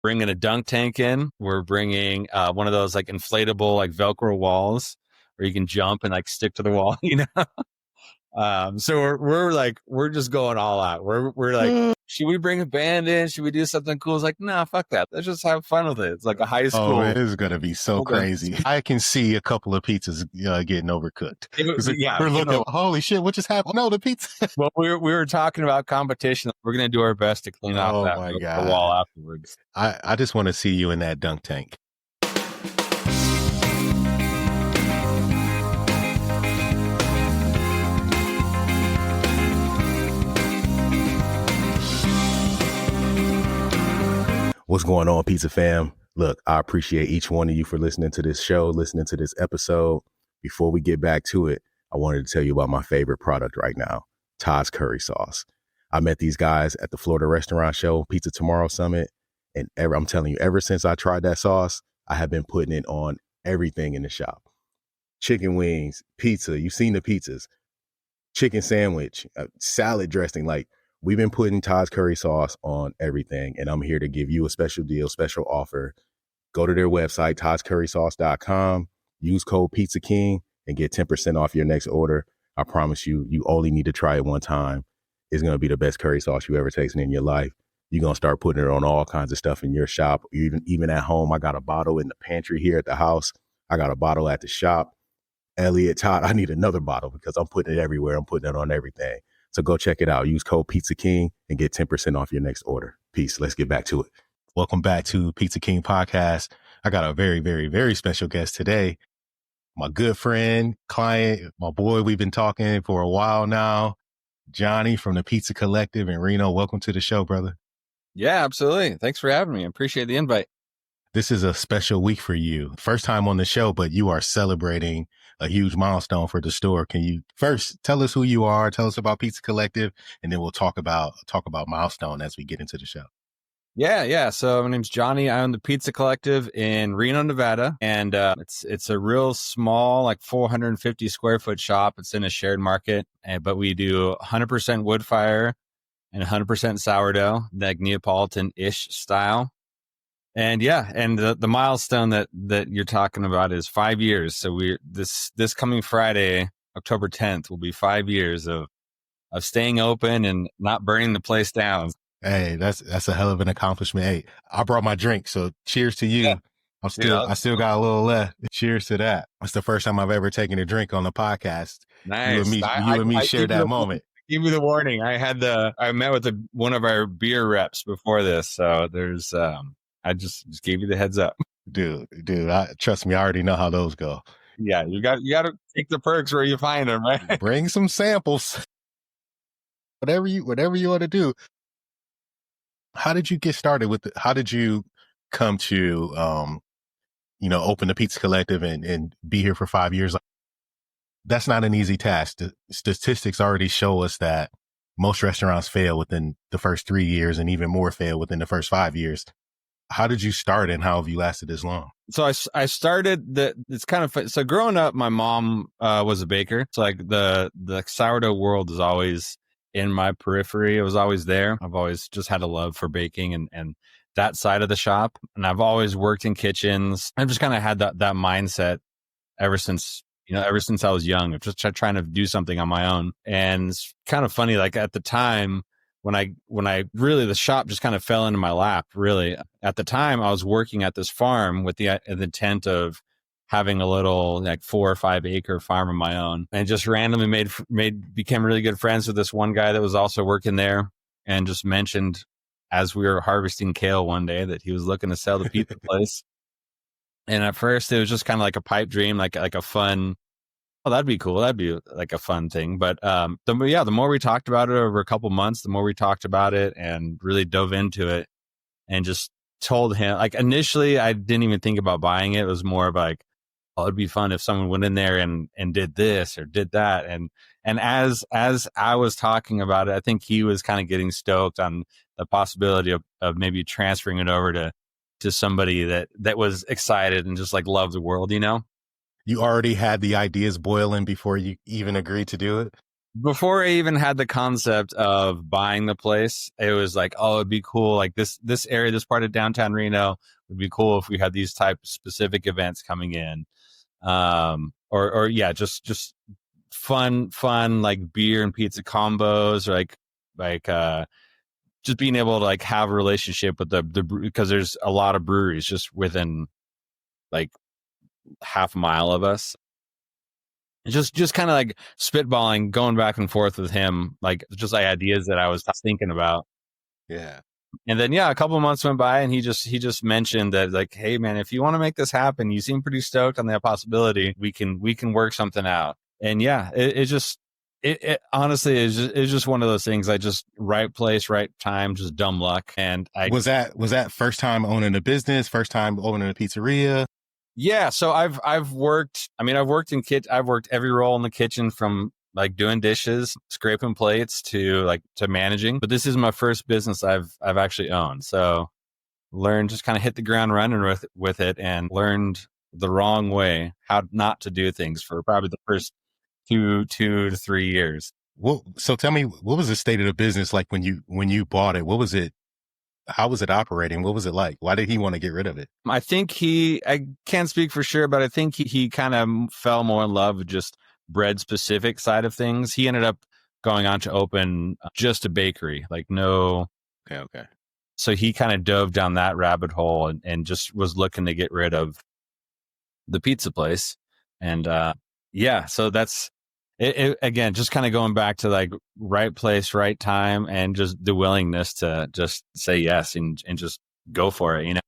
bringing a dunk tank in. We're bringing one of those like inflatable like Velcro walls where you can jump and like stick to the wall, So we're just going all out. We're like, should we bring a band in? Should we do something cool? It's like, nah, fuck that. Let's just have fun with it. It's like a high school. Oh, it is going to be so crazy. I can see a couple of pizzas getting overcooked. We're looking, holy shit, what just happened? No, the pizza. Well, we were talking about competition. We're going to do our best to clean off the wall afterwards. I just want to see you in that dunk tank. What's going on, Pizza Fam? Look, I appreciate each one of you for listening to this show, listening to this episode. Before we get back to it, I wanted to tell you about my favorite product right now, Todd's Curry Sauce. I met these guys at the Florida Restaurant Show, Pizza Tomorrow Summit, and I'm telling you, ever since I tried that sauce, I have been putting it on everything in the shop. Chicken wings, pizza, you've seen the pizzas, chicken sandwich, salad dressing, we've been putting Todd's Curry Sauce on everything, and I'm here to give you a special deal, special offer. Go to their website, toddscurrysauce.com, use code Pizza King, and get 10% off your next order. I promise you, you only need to try it one time. It's going to be the best curry sauce you ever tasted in your life. You're going to start putting it on all kinds of stuff in your shop, even at home. I got a bottle in the pantry here at the house. I got a bottle at the shop. Elliot, Todd, I need another bottle because I'm putting it everywhere. I'm putting it on everything. So go check it out. Use code Pizza King and get 10% off your next order. Peace. Let's get back to it. Welcome back to Pizza King Podcast. I got a very, very, very special guest today. My good friend, client, my boy. We've been talking for a while now. Johnny from the Pizza Collective in Reno. Welcome to the show, brother. Yeah, absolutely. Thanks for having me. I appreciate the invite. This is a special week for you. First time on the show, but you are celebrating a huge milestone for the store. Can you first tell us who you are, tell us about Pizza Collective, and then we'll talk about milestone as we get into the show. Yeah. So my name's Johnny. I own the Pizza Collective in Reno, Nevada, and it's a real small, like 450 square foot shop. It's in a shared market, but we do 100% wood fire and 100% sourdough, like Neapolitan-ish style. And the milestone that you're talking about is 5 years. So this coming Friday, October 10th, will be 5 years of staying open and not burning the place down. Hey, that's a hell of an accomplishment. Hey, I brought my drink, so cheers to you. Yeah. I still got a little left. Cheers to that. It's the first time I've ever taken a drink on the podcast. Nice. You and me shared that moment. Give me the warning. I met with one of our beer reps before this, so there's I just gave you the heads up. Dude, trust me, I already know how those go. Yeah, you got to take the perks where you find them, right? Bring some samples. Whatever you want to do. How did you get started how did you come to open the Pizza Collective and be here for 5 years? That's not an easy task. The statistics already show us that most restaurants fail within the first 3 years and even more fail within the first 5 years. How did you start and how have you lasted this long? So I started it's kind of fun. So growing up, my mom was a baker. So like the sourdough world is always in my periphery. It was always there. I've always just had a love for baking and that side of the shop. And I've always worked in kitchens. I've just kind of had that mindset ever since I was young, of just trying to do something on my own. And it's kind of funny, like at the time, when I really, the shop just kind of fell into my lap, really. At the time, I was working at this farm with the intent of having a little like 4 or 5 acre farm of my own, and just randomly became really good friends with this one guy that was also working there, and just mentioned as we were harvesting kale one day that he was looking to sell the pizza place. And at first it was just kind of like a pipe dream, like a fun, oh, that'd be cool. That'd be like a fun thing. But the more we talked about it over a couple months, the more we talked about it and really dove into it, and just told him, like, initially I didn't even think about buying it. It was more of like, oh, it'd be fun if someone went in there and did this or did that. And as I was talking about it, I think he was kind of getting stoked on the possibility of maybe transferring it over to somebody that was excited and just like loved the world, you know? You already had the ideas boiling before you even agreed to do it? before I even had the concept of buying the place, it was like, oh, it'd be cool. Like this area, this part of downtown Reno would be cool if we had these type of specific events coming in. Or yeah, just fun like beer and pizza combos, or like just being able to like have a relationship with the because there's a lot of breweries just within like half a mile of us. Just kind of like spitballing, going back and forth with him, like just like ideas that I was thinking about. Yeah. And then yeah, a couple of months went by, and he just mentioned that like, hey man, if you want to make this happen, you seem pretty stoked on that possibility. We can work something out. And yeah, it honestly is just one of those things. I just right place, right time, just dumb luck. And I Was that first time owning a business, first time owning a pizzeria? Yeah, so I've worked. I mean, I've worked every role in the kitchen, from like doing dishes, scraping plates, to managing. But this is my first business I've actually owned. So learned, just kind of hit the ground running with it, and learned the wrong way how not to do things for probably the first two to 3 years. Well, so tell me, what was the state of the business like when you bought it? What was it? How was it operating? What was it like? Why did he want to get rid of it? I think I can't speak for sure, but I think he kind of fell more in love with just bread specific side of things. He ended up going on to open just a bakery, like no. Okay. So he kind of dove down that rabbit hole, and just was looking to get rid of the pizza place. And yeah, so that's it, again, just kind of going back to like right place, right time, and just the willingness to just say yes and just go for it, you know.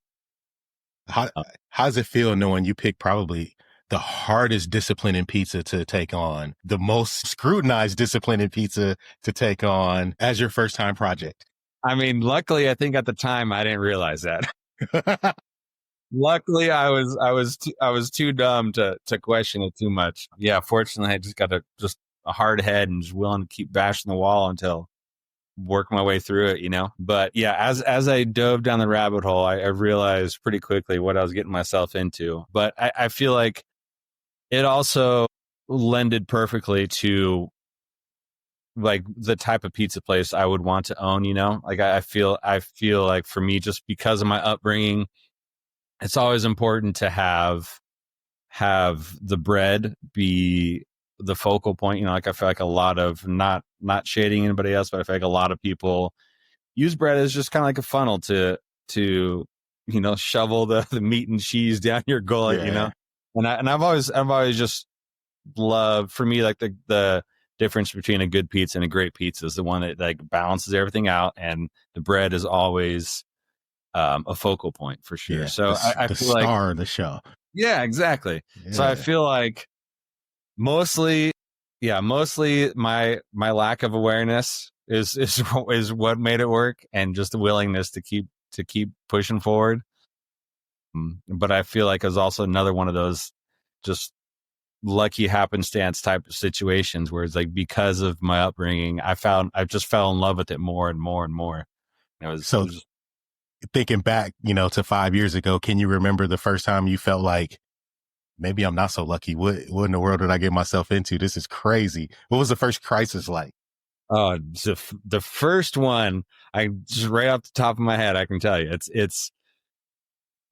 How does it feel knowing you picked probably the hardest discipline in pizza to take on, the most scrutinized discipline in pizza to take on as your first time project? I mean, luckily, I think at the time I didn't realize that. Luckily, I was too dumb to question it too much. Yeah, fortunately, I just got just a hard head and just willing to keep bashing the wall until work my way through it, you know. But yeah, as I dove down the rabbit hole, I realized pretty quickly what I was getting myself into. But I feel like it also lended perfectly to like the type of pizza place I would want to own, you know. Like I feel like for me, just because of my upbringing, it's always important to have the bread be the focal point, you know. Like I feel like a lot of, not shading anybody else, but I feel like a lot of people use bread as just kind of like a funnel to you know, shovel the meat and cheese down your gullet, Yeah. you know. And I've always just loved, for me, like the difference between a good pizza and a great pizza is the one that like balances everything out, and the bread is always a focal point for sure. Yeah. So I the feel star like, of the show. yeah, exactly. So I Yeah. feel like mostly my lack of awareness is what made it work, and just the willingness to keep pushing forward. But I feel like it was also another one of those just lucky happenstance type of situations where it's like, because of my upbringing, I just fell in love with it more and more and more. It was So thinking back, you know, to 5 years ago, can you remember the first time you felt like, maybe I'm not so lucky? What in the world did I get myself into? This is crazy. What was the first crisis like? the first one, I just right off the top of my head, I can tell you, it's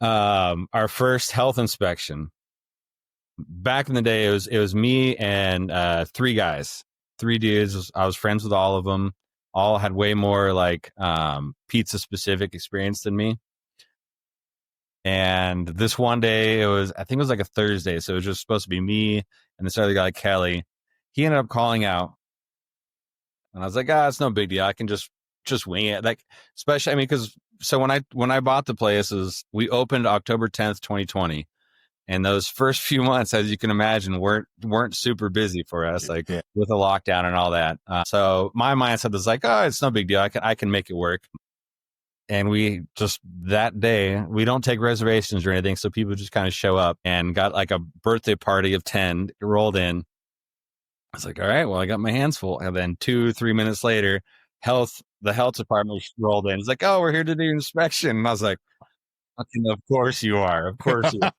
our first health inspection. Back in the day, it was me and three guys, three dudes. I was friends with all of them. All had way more like pizza specific experience than me. And this one day, I think it was like a Thursday, so it was just supposed to be me and this other guy, Kelly. He ended up calling out, and I was like, it's no big deal. I can just wing it. Like, especially, I mean, because so when I bought the places, we opened October 10th, 2020. And those first few months, as you can imagine, weren't super busy for us, like Yeah. with the lockdown and all that. So my mindset was like, it's no big deal. I can make it work. And we just, that day, we don't take reservations or anything, so people just kind of show up, and got like a birthday party of 10 rolled in. I was like, all right, well, I got my hands full. And then 2-3 minutes later, the health department rolled in. It's like, oh, we're here to do an inspection. And I was like, okay, of course you are. Of course you are.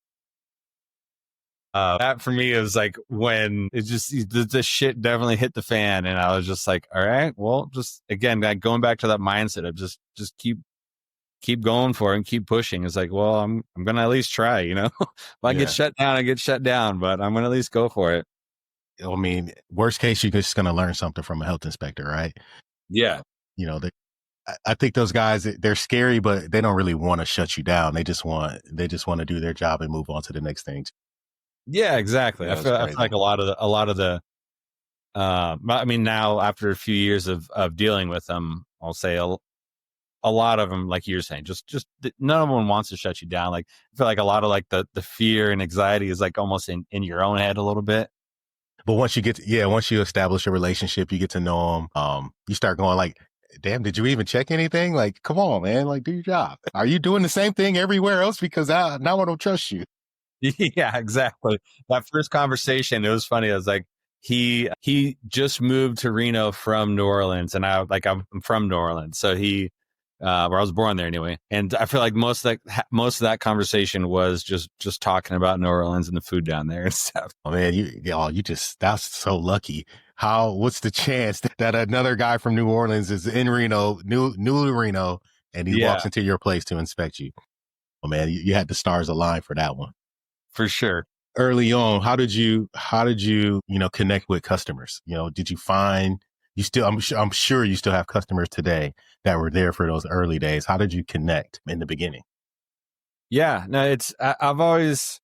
That for me is like when it just the shit definitely hit the fan, and I was just like, all right, well, just again, like going back to that mindset of just keep going for it and keep pushing. It's like, well, I'm gonna at least try, you know. If I get Yeah. shut down, I get shut down, but I'm gonna at least go for it. I mean, worst case, you're just going to learn something from a health inspector, right? Yeah, You know, I think those guys, they're scary, but they don't really want to shut you down. They just want to do their job and move on to the next thing. yeah, exactly. Yeah, it's I feel like crazy. a lot of the I mean, now after a few years of dealing with them, I'll say a lot of them, like you're saying, just none of them wants to shut you down. Like I feel like a lot of like the fear and anxiety is like almost in your own head a little bit. But once you establish a relationship, you get to know them. You start going like, damn, did you even check anything? Like, come on, man, like do your job. Are you doing the same thing everywhere else? Because now I don't trust you. Yeah, exactly. That first conversation, it was funny. I was like, he just moved to Reno from New Orleans, and I'm from New Orleans, so where I was born there anyway. And I feel like most of that conversation was just talking about New Orleans and the food down there and stuff. Oh man, that's so lucky. What's the chance that another guy from New Orleans is in Reno, new to Reno, and he Yeah, walks into your place to inspect you? Oh man, you had the stars align for that one. for sure. Early on, how did you connect with customers? Did you find you still, I'm sure you still have customers today that were there for those early days. How did you connect in the beginning? Yeah, no, I've always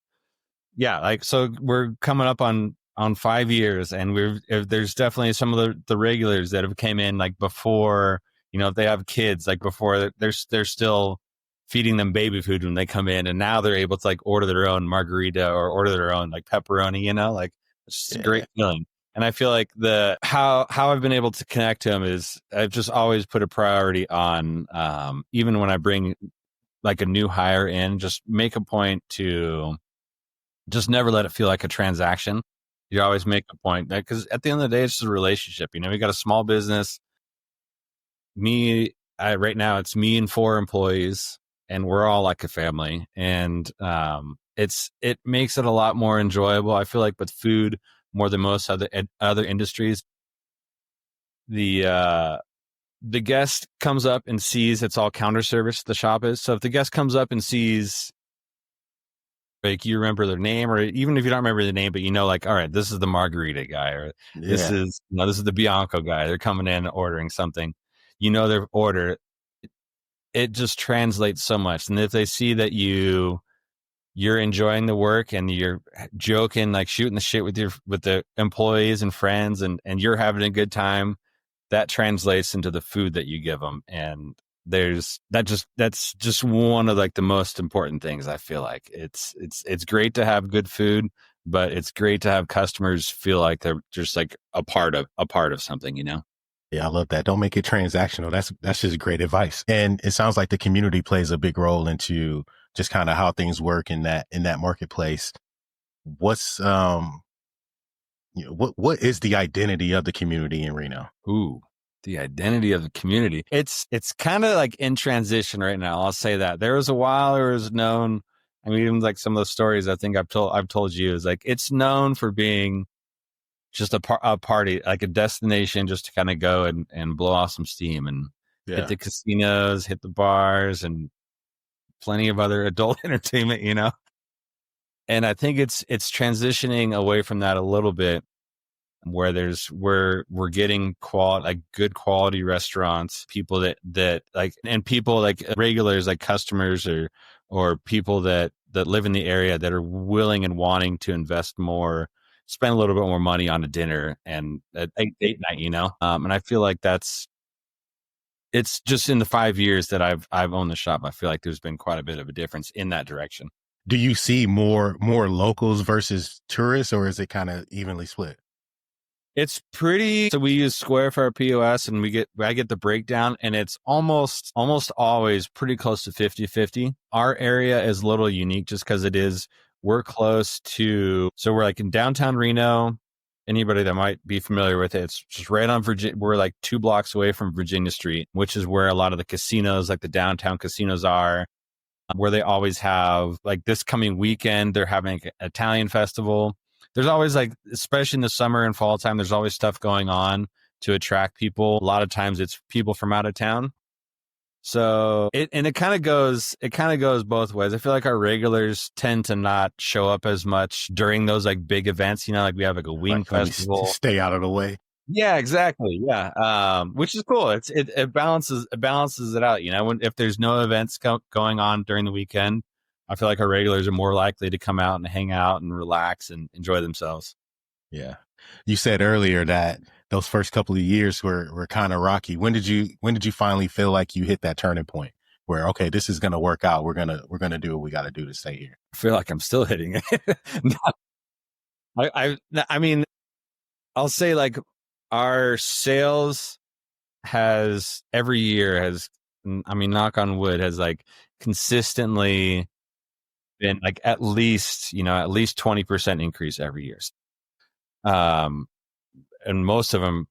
yeah, like so we're coming up on 5 years, and there's definitely some of the regulars that have came in like before, if they have kids, like before they're still feeding them baby food when they come in, and now they're able to like order their own margarita or order their own like pepperoni, like it's just a Yeah. great feeling. And I feel like the how I've been able to connect to them is I've just always put a priority on, even when I bring like a new hire in, just make a point to just never let it feel like a transaction. You always make a point that because at the end of the day, it's just a relationship. We got a small business. Right now it's me and 4 employees, and we're all like a family. And it makes it a lot more enjoyable. I feel like with food more than most other industries, the guest comes up and sees it's all counter service. The shop is so if the guest comes up and sees like you remember their name, or even if you don't remember the name, but like, all right, this is the margarita guy, or this Yeah. is this is the Bianco guy. They're coming in and ordering something. Their order. It just translates so much. And if they see that you're enjoying the work and you're joking, like shooting the shit with the employees and friends, and you're having a good time, that translates into the food that you give them. And that's just one of like the most important things. I feel like it's great to have good food, but it's great to have customers feel like they're just like a part of something. Yeah, I love that. Don't make it transactional. That's just great advice. And it sounds like the community plays a big role into just kind of how things work in that marketplace. What's what is the identity of the community in Reno? Ooh, the identity of the community. It's kind of like in transition right now. I'll say that. There was a while it was known. I mean, even like some of those stories I think I've told you is like it's known for being just a party, like a destination just to kind of go and blow off some steam and hit Yeah. the casinos, hit the bars, and plenty of other adult entertainment. And I think it's transitioning away from that a little bit, where we're getting like good quality restaurants, people that like, and people like regulars, like customers or people that live in the area that are willing and wanting to invest more, spend a little bit more money on a dinner and a date night, and I feel like it's just in the 5 years that I've owned the shop, I feel like there's been quite a bit of a difference in that direction. Do you see more locals versus tourists, or is it kind of evenly split? It's pretty. So we use Square for our POS, and I get the breakdown, and it's almost always pretty close to 50-50. Our area is a little unique just because we're close to, so we're like in downtown Reno. Anybody that might be familiar with it, it's just right on Virginia. We're like 2 blocks away from Virginia Street, which is where a lot of the casinos, like the downtown casinos, are. where they always have like this coming weekend, they're having an Italian festival. There's always like, especially in the summer and fall time, there's always stuff going on to attract people. A lot of times it's people from out of town. So it kind of goes both ways. I feel like our regulars tend to not show up as much during those like big events, like we have like a wing festival. Stay out of the way. Yeah, exactly. Yeah. Which is cool. It balances it out, if there's no events going on during the weekend, I feel like our regulars are more likely to come out and hang out and relax and enjoy themselves. Yeah. You said earlier that those first couple of years were kind of rocky. When did you finally feel like you hit that turning point where, okay, this is going to work out. We're going to do what we got to do to stay here. I feel like I'm still hitting it. I mean, I'll say like our sales has every year has, I mean, knock on wood, has like consistently been like at least 20% increase every year. And most of them,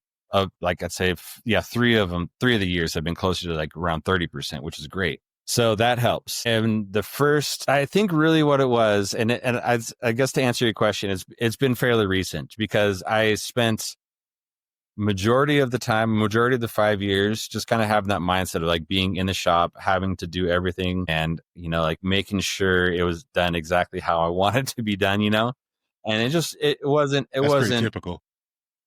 like I'd say, three of the years have been closer to like around 30%, which is great. So that helps. And the first, I think really what it was, and I guess to answer your question, it's been fairly recent because I spent majority of the 5 years, just kind of having that mindset of like being in the shop, having to do everything and, like making sure it was done exactly how I wanted to be done, and it wasn't pretty typical.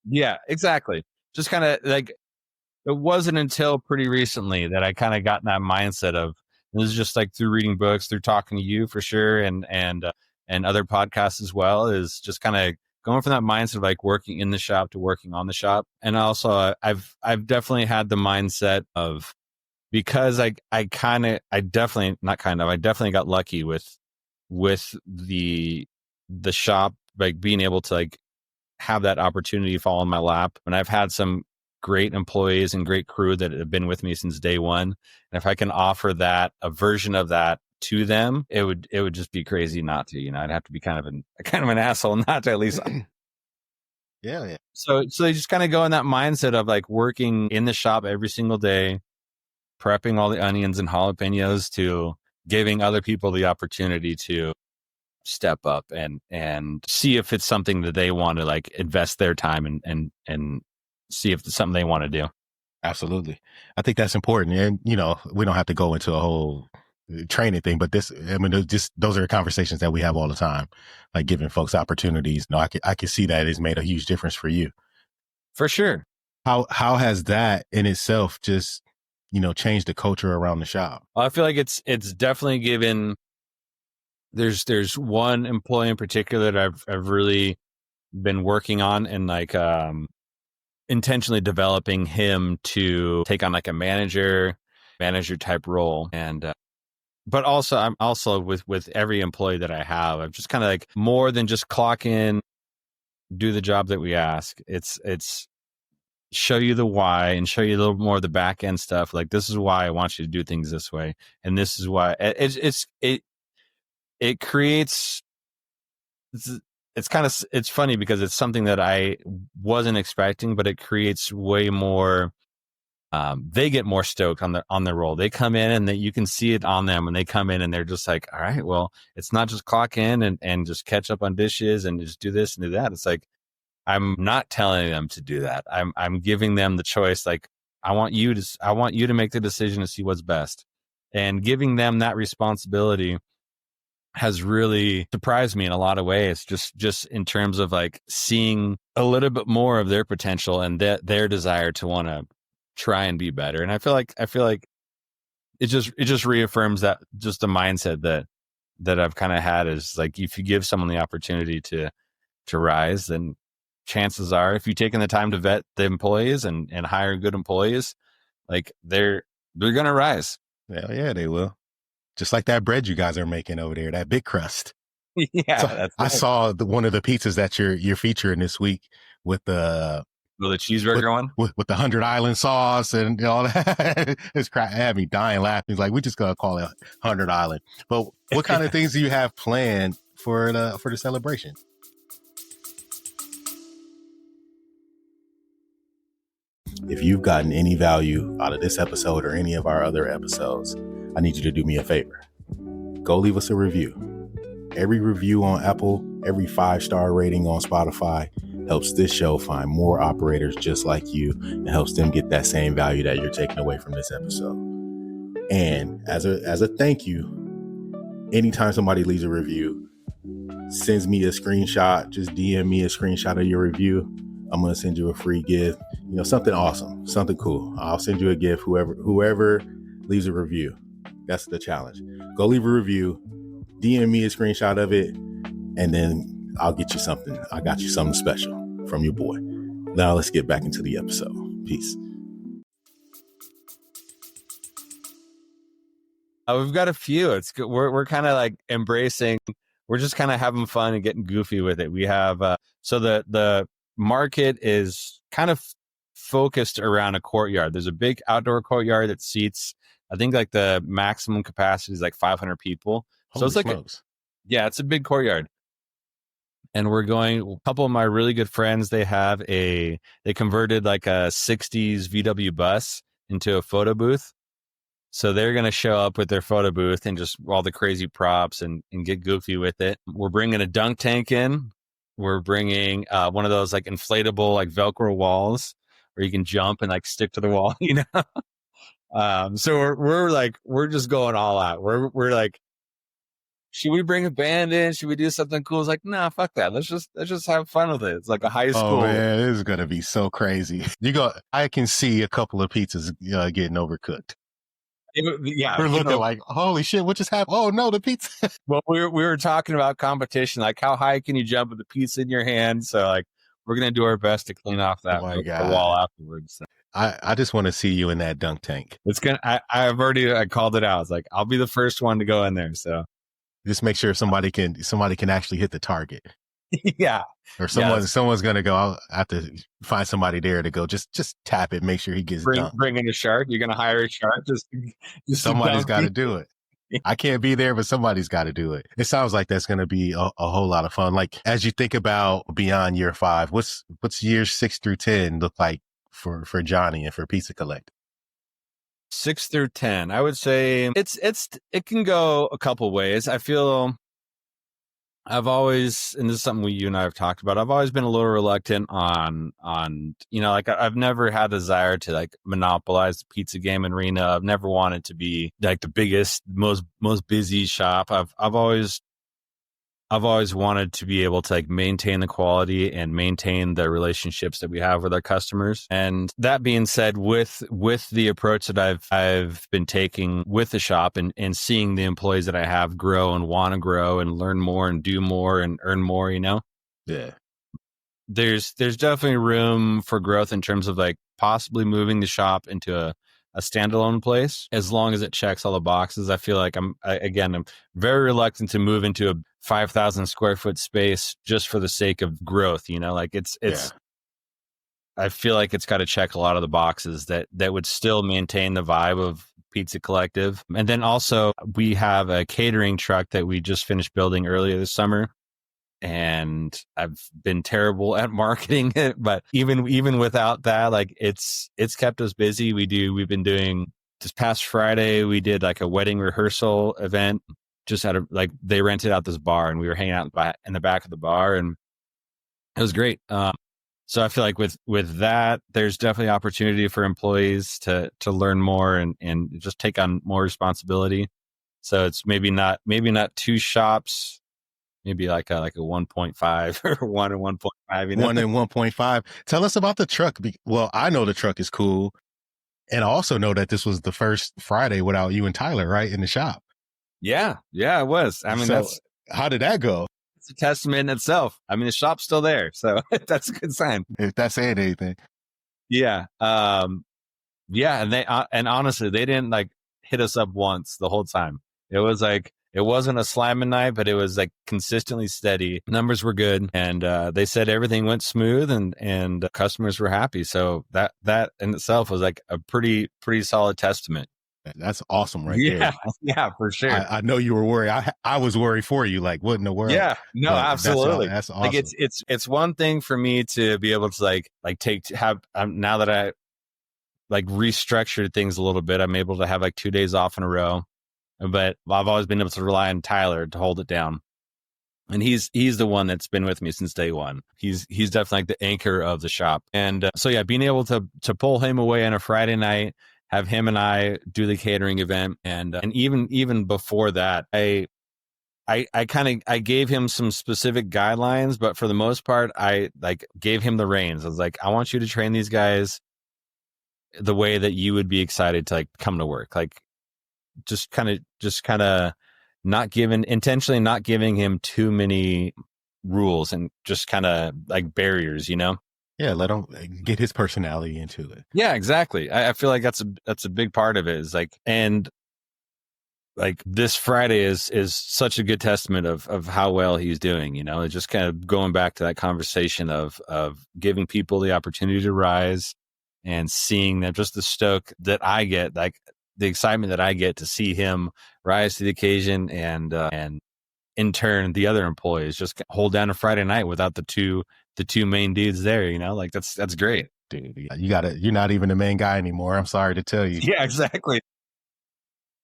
Yeah, exactly. Just kind of like, it wasn't until pretty recently that I kind of got in that mindset of, this is just like through reading books, through talking to you for sure. And other podcasts as well, is just kind of going from that mindset of like working in the shop to working on the shop. And also I've definitely had the mindset of, because I definitely got lucky with the shop, like being able to like have that opportunity fall in my lap. And I've had some great employees and great crew that have been with me since day one. And if I can offer a version of that to them, it would just be crazy not to, I'd have to be kind of an asshole not to at least. Yeah. So they just kind of go in that mindset of like working in the shop every single day, prepping all the onions and jalapenos, to giving other people the opportunity to step up and see if it's something that they want to like invest their time and see if it's something they want to do. Absolutely. I think that's important. And, we don't have to go into a whole training thing, but those are conversations that we have all the time, like giving folks opportunities. No, I can see that it's made a huge difference for you. For sure. How has that in itself just, changed the culture around the shop? I feel like it's definitely given. There's one employee in particular that I've really been working on and like intentionally developing him to take on like a manager type role. And but also I'm also with every employee that I have, I'm just kind of like, more than just clock in, do the job that we ask. It's show you the why and show you a little more of the back end stuff. Like, this is why I want you to do things this way, and this is why it creates. It's funny because it's something that I wasn't expecting, but it creates way more. They get more stoked on their role. They come in and you can see it on them when they come in, and they're just like, all right, well, it's not just clock in and just catch up on dishes and just do this and do that. It's like, I'm not telling them to do that. I'm giving them the choice. Like, I want you to make the decision to see what's best, and giving them that responsibility has really surprised me in a lot of ways, just in terms of like seeing a little bit more of their potential and their desire to want to try and be better. And I feel like it just reaffirms that, just the mindset that I've kind of had, is like, if you give someone the opportunity to rise, then chances are, if you've taken the time to vet the employees and hire good employees, like they're going to rise. Yeah, they will. Just like that bread you guys are making over there, that big crust. Yeah, so I saw one of the pizzas that you're featuring this week with the cheeseburger one with the 100 Island sauce and all that. It had me dying laughing. It's like, we just gonna call it 100 Island. But what kind of things do you have planned for the celebration? If you've gotten any value out of this episode or any of our other episodes, I need you to do me a favor. go leave us a review. Every review on Apple, every 5-star rating on Spotify helps this show find more operators just like you and helps them get that same value that you're taking away from this episode. And as a thank you, anytime somebody leaves a review, sends me a screenshot, just DM me a screenshot of your review, I'm going to send you a free gift, something awesome, something cool. I'll send you a gift, whoever leaves a review. That's the challenge. Go leave a review, DM me a screenshot of it, and then I'll get you something. I got you something special from your boy. Now let's get back into the episode. Peace. We've got a few. It's good. We're kind of like embracing. We're just kind of having fun and getting goofy with it. We have so the market is kind of focused around a courtyard. There's a big outdoor courtyard that seats, I think, like the maximum capacity is like 500 people. So it's like it's a big courtyard. And we're going, a couple of my really good friends, they converted like a 60s VW bus into a photo booth. So they're going to show up with their photo booth and just all the crazy props and get goofy with it. We're bringing a dunk tank in. We're bringing one of those like inflatable, like Velcro walls where you can jump and like stick to the wall, So we're just going all out. We're like, should we bring a band in? Should we do something cool? It's like, nah, fuck that. Let's just have fun with it. It's like a high school. Oh man, this is gonna be so crazy. I can see a couple of pizzas getting overcooked. We're looking like, holy shit, what just happened? Oh no, the pizza. Well, we were talking about competition, like how high can you jump with the pizza in your hand? So like, we're gonna do our best to clean off that the wall afterwards. So. I just want to see you in that dunk tank. It's gonna. I've already called it out. It's like I'll be the first one to go in there. So just make sure somebody can actually hit the target. Yeah. Or someone's gonna go. I'll have to find somebody there to go. Just tap it. Make sure he gets dunked. Bring in a shark. You're gonna hire a shark. Just somebody's got to do it. I can't be there, but somebody's got to do it. It sounds like that's going to be a whole lot of fun. Like as you think about beyond year 5, what's years 6 through 10 look like for Johnny and for Pizza Collect? 6 through 10, I would say it can go a couple ways. I feel I've always, and this is something you and I have talked about, I've always been a little reluctant on, like I've never had a desire to like monopolize the pizza game in Reno. I've never wanted to be like the biggest, most busy shop. I've always wanted to be able to like maintain the quality and maintain the relationships that we have with our customers. And that being said, with the approach that I've been taking with the shop and seeing the employees that I have grow and want to grow and learn more and do more and earn more, Yeah. There's definitely room for growth in terms of like possibly moving the shop into a standalone place, as long as it checks all the boxes. I feel like I'm very reluctant to move into a 5,000 square foot space just for the sake of growth. Like it's, I feel like it's got to check a lot of the boxes that would still maintain the vibe of Pizza Collective. And then also we have a catering truck that we just finished building earlier this summer. And I've been terrible at marketing it, but even without that, like it's kept us busy. We've been doing, this past Friday, we did like a wedding rehearsal event, just out of like, they rented out this bar and we were hanging out in the back of the bar and it was great. So I feel like with that, there's definitely opportunity for employees to learn more and just take on more responsibility. So it's maybe not 2 shops, maybe like a 1.5 or 1 and 1.5. 1 and 1.5. Tell us about the truck. Well, I know the truck is cool. And I also know that this was the first Friday without you and Tyler, right, in the shop. Yeah, it was. I mean, so how did that go? It's a testament in itself. I mean, the shop's still there, so that's a good sign. If that's saying anything. Yeah. Yeah. And and honestly, they didn't like hit us up once the whole time. It was like, it wasn't a slamming night, but it was like consistently steady. Numbers were good. And they said everything went smooth and customers were happy. So that in itself was like a pretty solid testament. That's awesome right there. Yeah, for sure. I know you were worried. I was worried for you. Like, what in the world? Yeah, no, absolutely. That's awesome. Like it's one thing for me to be able to now that I like restructured things a little bit, I'm able to have like 2 days off in a row. but I've always been able to rely on Tyler to hold it down. And he's the one that's been with me since day one. He's definitely like the anchor of the shop. And so yeah, being able to pull him away on a Friday night, have him and I do the catering event, and even before that, I gave him some specific guidelines, but for the most part, I like gave him the reins. I was like, I want you to train these guys the way that you would be excited to like come to work. Like just kind of intentionally not giving him too many rules and just kind of like barriers, you know? Yeah, let him get his personality into it. Yeah, exactly. I feel like that's a big part of it is like, and like this Friday is such a good testament of how well he's doing, you know. It's just kind of going back to that conversation of giving people the opportunity to rise and seeing them, just the stoke that I get, like the excitement that I get to see him rise to the occasion, and in turn the other employees just hold down a Friday night without the two main dudes there, you know. Like that's great. Dude, you're not even the main guy anymore. I'm sorry to tell you. Yeah, exactly.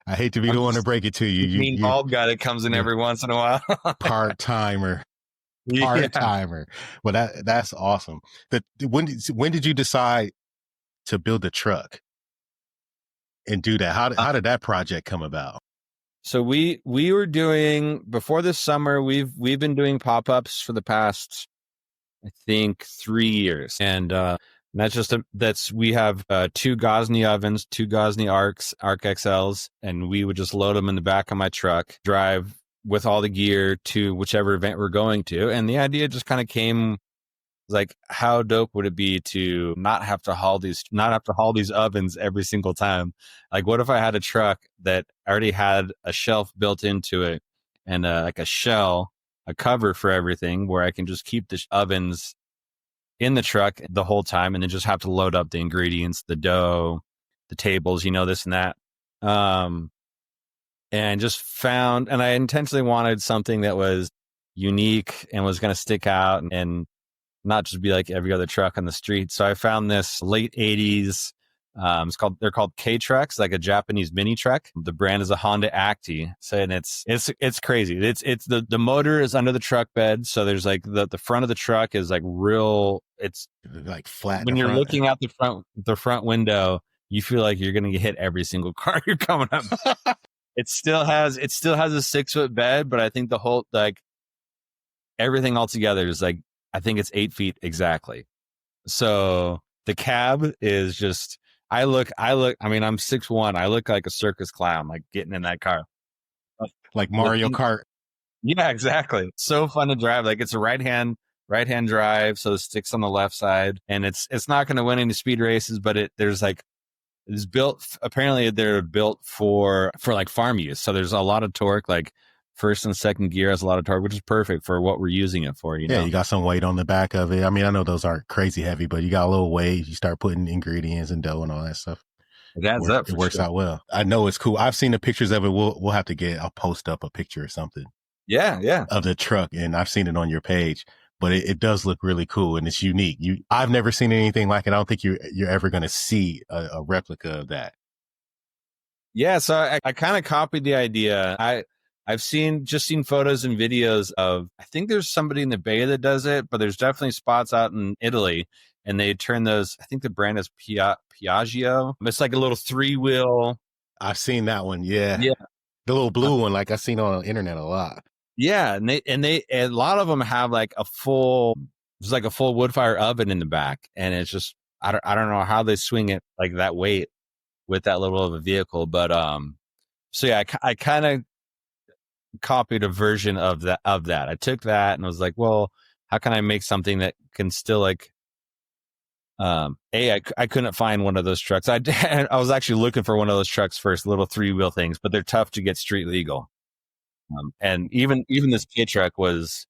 I hate to be the one to break it to you. Mean bald guy that comes in every once in a while. Part-timer. Part-timer. Well, that's awesome. But when did you decide to build a truck and do that? How did that project come about? So we were doing, before this summer, we've been doing pop-ups for the past, I think, 3 years. And we have 2 Gosney ovens, 2 Gosney Arc XLs, and we would just load them in the back of my truck, drive with all the gear to whichever event we're going to. And the idea just kind of came like, how dope would it be to not have to haul these ovens every single time? Like, what if I had a truck that already had a shelf built into it and like a shell, a cover for everything, where I can just keep the ovens in the truck the whole time and then just have to load up the ingredients, the dough, the tables, you know, this and that. And just found, and I intentionally wanted something that was unique and was going to stick out and not just be like every other truck on the street. So I found this late 80s. They're called K trucks, like a Japanese mini truck. The brand is a Honda Acti. So, and it's crazy. It's the motor is under the truck bed. So there's like the front of the truck is like real. It's like flat. When you're looking out the front window, you feel like you're going to hit every single car you're coming up. It still has a 6-foot bed, but I think the whole, like, everything all together is like, I think it's 8 feet exactly. So the cab is just, I mean, I'm 6'1". I look like a circus clown, like getting in that car. Like Mario Kart. Yeah, exactly. So fun to drive. Like, it's a right hand drive. So the stick's on the left side, and it's not going to win any speed races, but apparently they're built for like farm use. So there's a lot of torque, like first and second gear has a lot of torque, which is perfect for what we're using it for. You know? You got some weight on the back of it. I mean, I know those aren't crazy heavy, but you got a little weight. You start putting ingredients and dough and all that stuff. It adds up. It works out well. I know it's cool. I've seen the pictures of it. We'll have to I'll post up a picture or something. Yeah. Of the truck, and I've seen it on your page. But it does look really cool, and it's unique. I've never seen anything like it. I don't think you're ever going to see a replica of that. Yeah, so I kind of copied the idea. I've seen photos and videos of, I think there's somebody in the Bay that does it, but there's definitely spots out in Italy, and they turn those, I think the brand is Piaggio. It's like a little 3-wheel. I've seen that one. Yeah. Yeah. The little blue one, like I've seen on the internet a lot. Yeah. And a lot of them have like a full wood fire oven in the back. And it's just, I don't know how they swing it like that weight with that little of a vehicle. But, so yeah, I kind of copied a version of that. I took that and was like, well, how can I make something that can still like, I couldn't find one of those trucks. I was actually looking for one of those trucks first, little 3-wheel things, but they're tough to get street legal. And even this K truck was,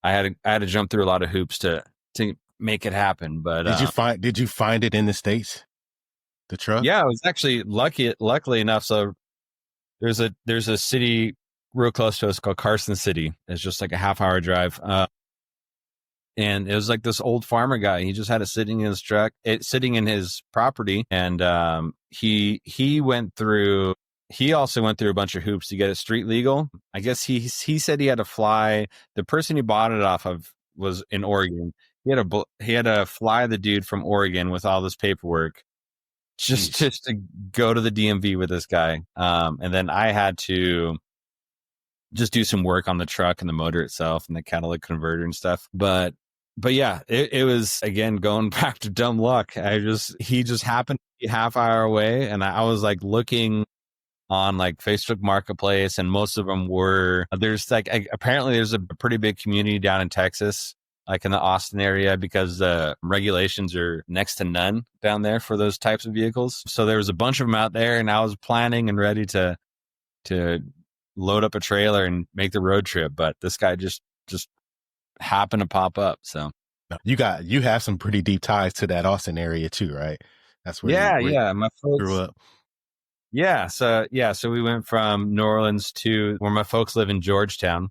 I had to jump through a lot of hoops to make it happen. But did you find it in the States? The truck? Yeah, I was actually luckily enough. So there's a city real close to us called Carson City. It's just like a half-hour drive. And it was like this old farmer guy. He just had it sitting in his truck, sitting in his property. And he went through he also went through a bunch of hoops to get it street legal. I guess he said he had to fly. The person he bought it off of was in Oregon. He had to fly the dude from Oregon with all this paperwork Jeez. just to go to the DMV with this guy. And then I had to just do some work on the truck and the motor itself and the catalytic converter and stuff. But yeah, it was again going back to dumb luck. He just happened to be half hour away, and I was like looking on like Facebook Marketplace, and most of them were apparently there's a pretty big community down in Texas, like in the Austin area, because the regulations are next to none down there for those types of vehicles. So there was a bunch of them out there, and I was planning and ready to load up a trailer and make the road trip, but this guy just happened to pop up. So You have some pretty deep ties to that Austin area too, right? That's where yeah, my grew folks. up. So we went from New Orleans to where my folks live in Georgetown,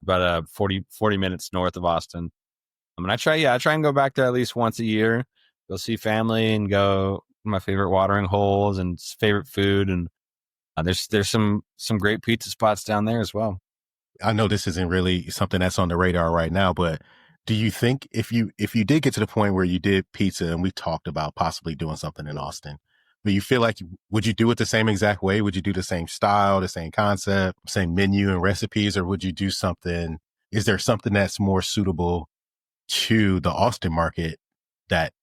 about 40 minutes north of Austin. I try and go back there at least once a year, go see family and go to my favorite watering holes and favorite food. And there's some great pizza spots down there as well. I know this isn't really something that's on the radar right now, but do you think if you did get to the point where you did pizza, and we talked about possibly doing something in Austin, but you feel like, would you do it the same exact way? Would you do the same style, the same concept, same menu and recipes, or would you do something? Is there something that's more suitable to the Austin market that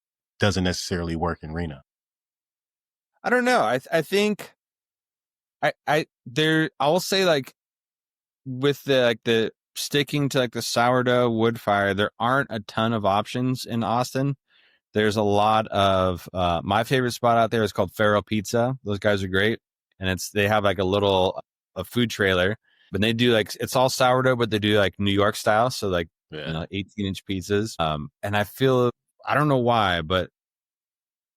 doesn't necessarily work in Reno? I don't know. I think I'll say like with the sticking to like the sourdough wood fire, there aren't a ton of options in Austin. There's a lot of my favorite spot out there is called Faro Pizza. Those guys are great, and they have like a food trailer, but they do like it's all sourdough, but they do like New York style, so like 18-inch pizzas. And I don't know why, but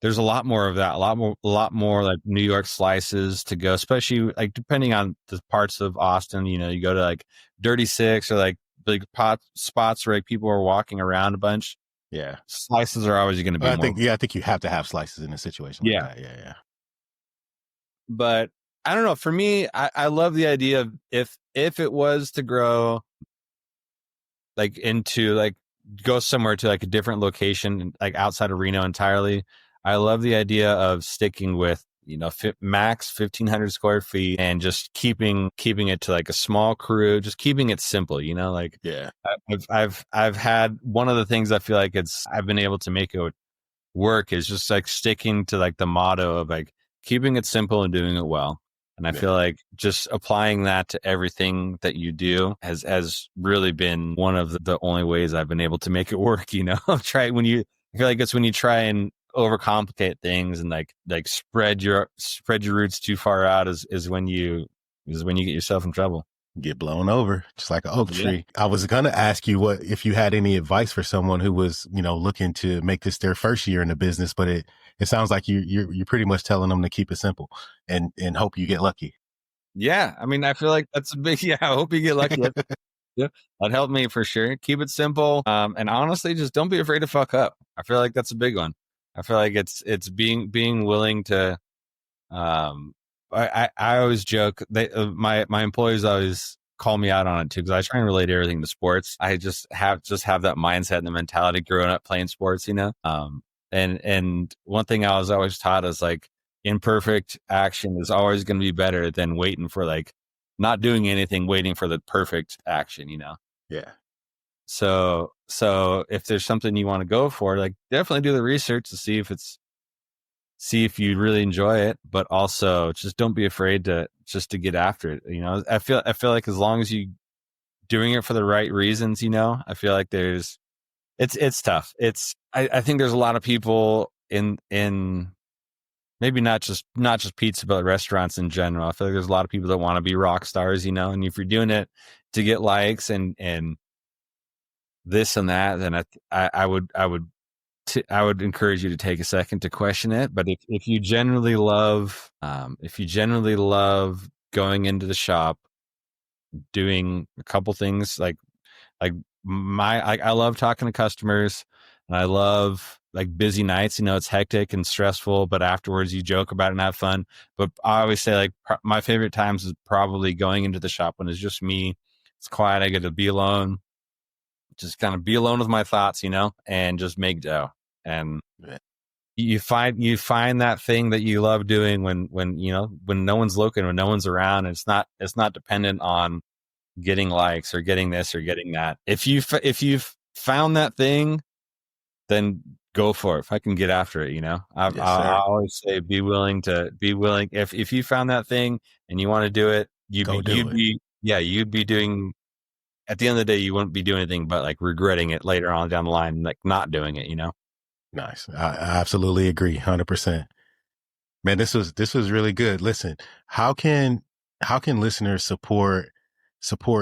there's a lot more of that, a lot more like New York slices to go, especially like depending on the parts of Austin. You go to like Dirty Six or like big pot spots where like people are walking around a bunch. Yeah. Slices are always going to be I think you have to have slices in a situation like that. Yeah. But I don't know. For me, I love the idea of if it was to grow like into like go somewhere to like a different location, like outside of Reno entirely. I love the idea of sticking with, max 1,500 square feet and just keeping it to like a small crew, just keeping it simple, like, yeah. I've had one of the things I feel like I've been able to make it work is just like sticking to like the motto of like keeping it simple and doing it well. And I feel like just applying that to everything that you do has really been one of the only ways I've been able to make it work. I feel like it's when you try and overcomplicate things and like spread your roots too far out is when you get yourself in trouble. Get blown over just like an oak tree. I was going to ask you if you had any advice for someone who was, looking to make this their first year in the business, but it sounds like you're pretty much telling them to keep it simple and hope you get lucky. Yeah. I feel like that's a big, I hope you get lucky. Yeah, that helped me for sure. Keep it simple. And honestly, just don't be afraid to fuck up. I feel like that's a big one. I feel like it's being willing to, I always joke my employees always call me out on it too, because I try and relate everything to sports. I just have that mindset and the mentality growing up playing sports, and one thing I was always taught is like imperfect action is always going to be better than waiting for like not doing anything, waiting for the perfect action, Yeah. So if there's something you want to go for, like definitely do the research to see if you really enjoy it, but also just don't be afraid to get after it. I feel like as long as you doing it for the right reasons, I feel like it's tough. I think there's a lot of people in maybe not just pizza, but restaurants in general. I feel like there's a lot of people that want to be rock stars, and if you're doing it to get likes and this and that, then I would encourage you to take a second to question it. But if you generally love, going into the shop, doing a couple things I love talking to customers, and I love like busy nights, it's hectic and stressful, but afterwards you joke about it and have fun. But I always say like my favorite times is probably going into the shop when it's just me. It's quiet. I get to be alone, just kind of be alone with my thoughts, and just make dough. And you find that thing that you love doing when no one's looking, when no one's around. And it's not dependent on getting likes or getting this or getting that. If you've found that thing, then go for it. If I can get after it, I always say be willing. If you found that thing and you want to do it, you'd be doing. At the end of the day, you wouldn't be doing anything but like regretting it later on down the line, like not doing it. Nice. I absolutely agree. 100%. Man, this was really good. Listen, how can listeners support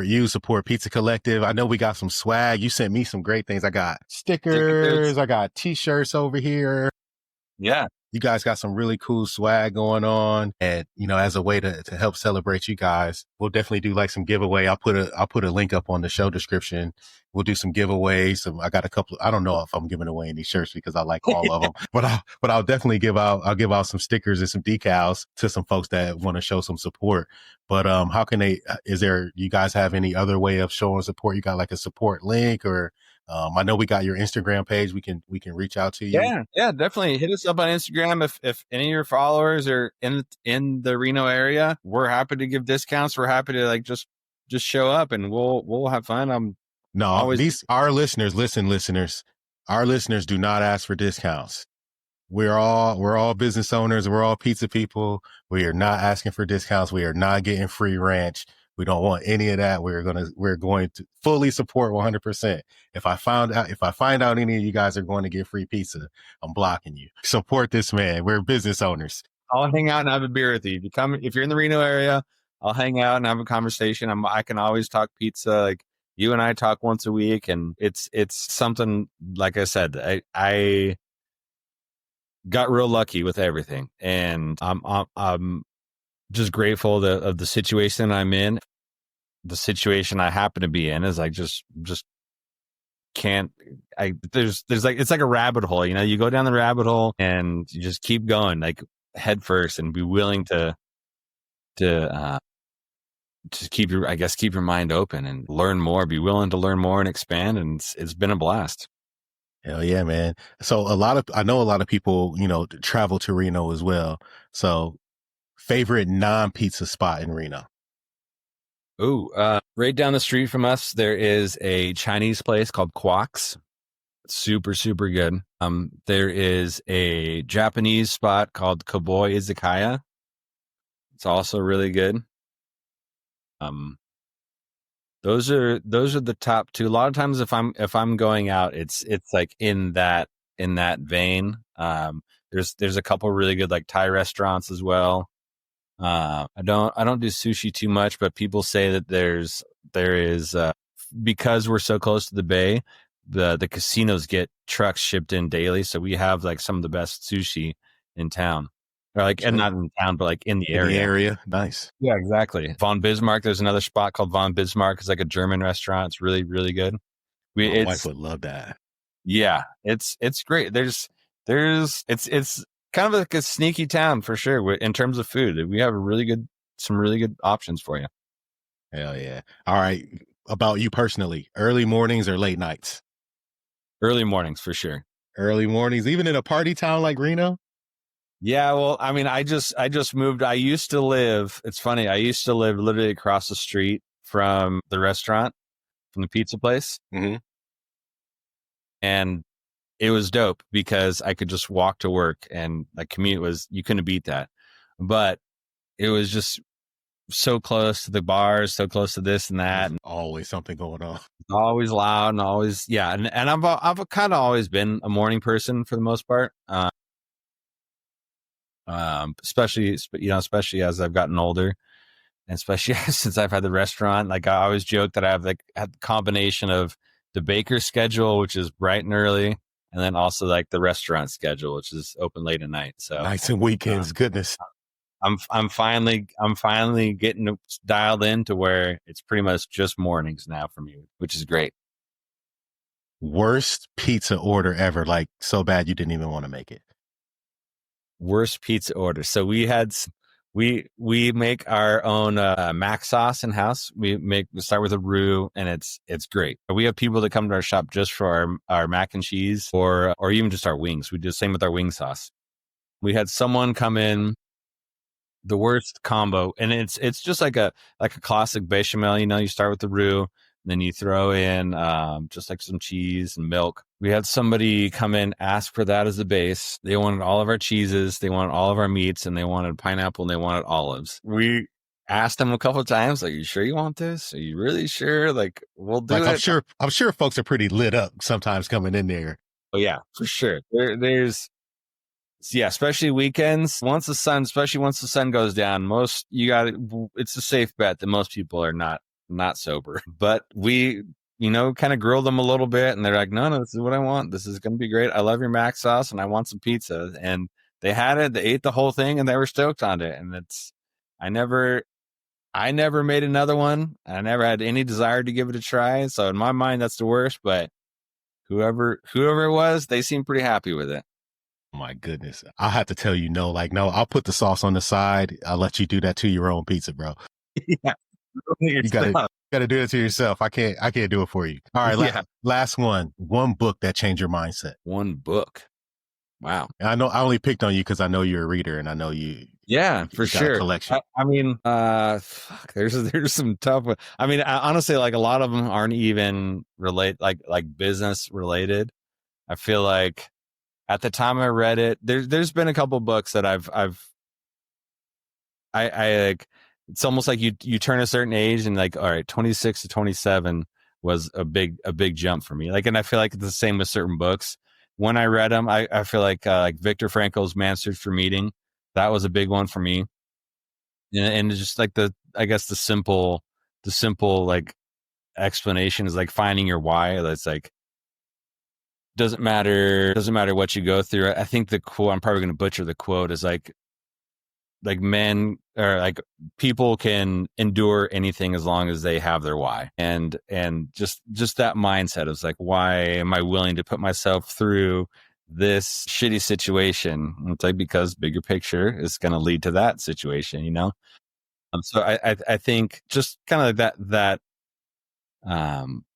you, support Pizza Collective? I know we got some swag. You sent me some great things. I got stickers. I got t-shirts over here. Yeah. You guys got some really cool swag going on. And, as a way to help celebrate you guys, we'll definitely do like some giveaway. I'll put a link up on the show description. We'll do some giveaways. I got a couple. I don't know if I'm giving away any shirts because I like all of them, but I'll definitely give out some stickers and some decals to some folks that want to show some support. But, how can you guys have any other way of showing support? You got like a support link or, I know we got your Instagram page. We can reach out to you. Yeah, definitely hit us up on Instagram if any of your followers are in the Reno area. We're happy to give discounts. We're happy to like just show up and we'll have fun. Our listeners, listeners, our listeners do not ask for discounts. We're all business owners. We're all pizza people. We are not asking for discounts. We are not getting free ranch. We don't want any of that. We're going to fully support 100%. If I find out any of you guys are going to get free pizza, I'm blocking you. Support this man. We're business owners. I'll hang out and have a beer with you. If you're in the Reno area, I'll hang out and have a conversation. I can always talk pizza. Like you and I talk once a week, and it's something. Like I said, I got real lucky with everything, and I'm just grateful of the situation I'm in. The situation I happen to be in is I just can't. There's like it's like a rabbit hole. You go down the rabbit hole and you just keep going like head first, and be willing to just keep your mind open and learn more. Be willing to learn more and expand, and it's been a blast. Hell yeah, man. So I know a lot of people, travel to Reno as well. So favorite non-pizza spot in Reno? Oh, right down the street from us, there is a Chinese place called Quack's. Super, super good. There is a Japanese spot called Cowboy Izakaya. It's also really good. Those are the top two. A lot of times if I'm going out, it's like in that vein. There's a couple really good like Thai restaurants as well. I don't do sushi too much, but people say that there is because we're so close to the bay, the casinos get trucks shipped in daily, so we have like some of the best sushi in town. Or like, and not in town, but like in the area. In the area, nice. Yeah, exactly. Von Bismarck. There's another spot called Von Bismarck. It's like a German restaurant. It's really, really good. My wife would love that. Yeah, it's great. It's kind of like a sneaky town for sure in terms of food. We have some really good options for you. Hell yeah! All right, about you personally, early mornings or late nights? Early mornings for sure. Early mornings, even in a party town like Reno. Yeah, well, I mean, I just moved. It's funny. I used to live literally across the street from the restaurant, from the pizza place. Mm-hmm. And it was dope because I could just walk to work, and like commute you couldn't beat that. But it was just so close to the bars, so close to this and that. And always something going on. Always loud and always, yeah. And I've kind of always been a morning person for the most part. Especially as I've gotten older, and especially since I've had the restaurant. Like I always joke that I have the combination of the baker's schedule, which is bright and early, and then also like the restaurant schedule, which is open late at night. So nights and weekends, goodness. I'm finally getting dialed in to where it's pretty much just mornings now for me, which is great. Worst pizza order ever, like so bad you didn't even want to make it. Worst pizza order. So we make our own mac sauce in house. We start with a roux, and it's great. We have people that come to our shop just for our mac and cheese, or even just our wings. We do the same with our wing sauce. We had someone come in, the worst combo, and it's just like a classic bechamel. You start with the roux, then you throw in just like some cheese and milk. We had somebody come in, ask for that as a base. They wanted all of our cheeses, they wanted all of our meats, and they wanted pineapple, and they wanted olives. We asked them a couple of times, like, "You sure you want this? Are you really sure? Like, we'll do Like, it." I'm sure folks are pretty lit up sometimes coming in there. Oh yeah, for sure. There's yeah, especially weekends. Especially once the sun goes down, it's a safe bet that most people are not sober. But we, kind of grill them a little bit, and they're like, no, this is what I want. This is going to be great. I love your mac sauce, and I want some pizza. And they had it. They ate the whole thing, and they were stoked on it. And I never made another one. I never had any desire to give it a try. So in my mind, that's the worst. But whoever it was, they seemed pretty happy with it. My goodness. I'll have to tell you no, I'll put the sauce on the side. I'll let you do that to your own pizza, bro. Yeah. You gotta do it to yourself. I can't do it for you. All right. Yeah. Last one book that changed your mindset. One book. Wow. I know I only picked on you because I know you're a reader, and I know you. Yeah, for sure. A collection. I mean, there's some tough. I mean, honestly, like a lot of them aren't even like business related. I feel like at the time I read it, there's been a couple books that I like. It's almost like you turn a certain age, and like, all right, 26 to 27 was a big jump for me. Like, and I feel like it's the same with certain books. When I read them, I feel like Viktor Frankl's Man's Search for Meaning, that was a big one for me. And just like the simple like explanation is like finding your why. That's like, doesn't matter what you go through. I think the quote, I'm probably going to butcher the quote, is like men, or like people can endure anything as long as they have their why. And just that mindset is like, why am I willing to put myself through this shitty situation? And it's like, because bigger picture is going to lead to that situation, So I think just kind of like that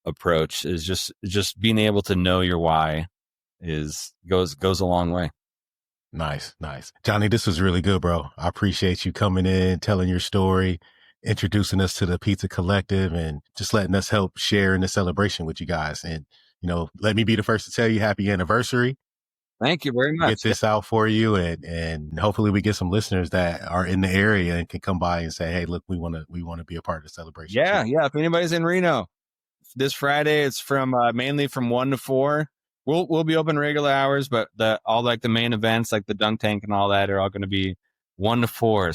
approach is just being able to know your why goes a long way. Nice. Johnny, this was really good, bro. I appreciate you coming in, telling your story, introducing us to the Pizza Collective, and just letting us help share in the celebration with you guys. And, let me be the first to tell you happy anniversary. Thank you very much. Get this out for you, and hopefully we get some listeners that are in the area and can come by and say, hey, look, we want to be a part of the celebration. Yeah. Yeah. If anybody's in Reno this Friday, it's from mainly from 1 to 4. We'll be open regular hours, but all like the main events, like the dunk tank and all that, are all going to be 1 to 4.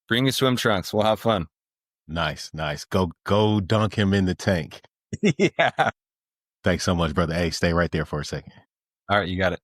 Bring your swim trunks. We'll have fun. Nice. Go dunk him in the tank. Yeah. Thanks so much, brother. Hey, stay right there for a second. All right. You got it.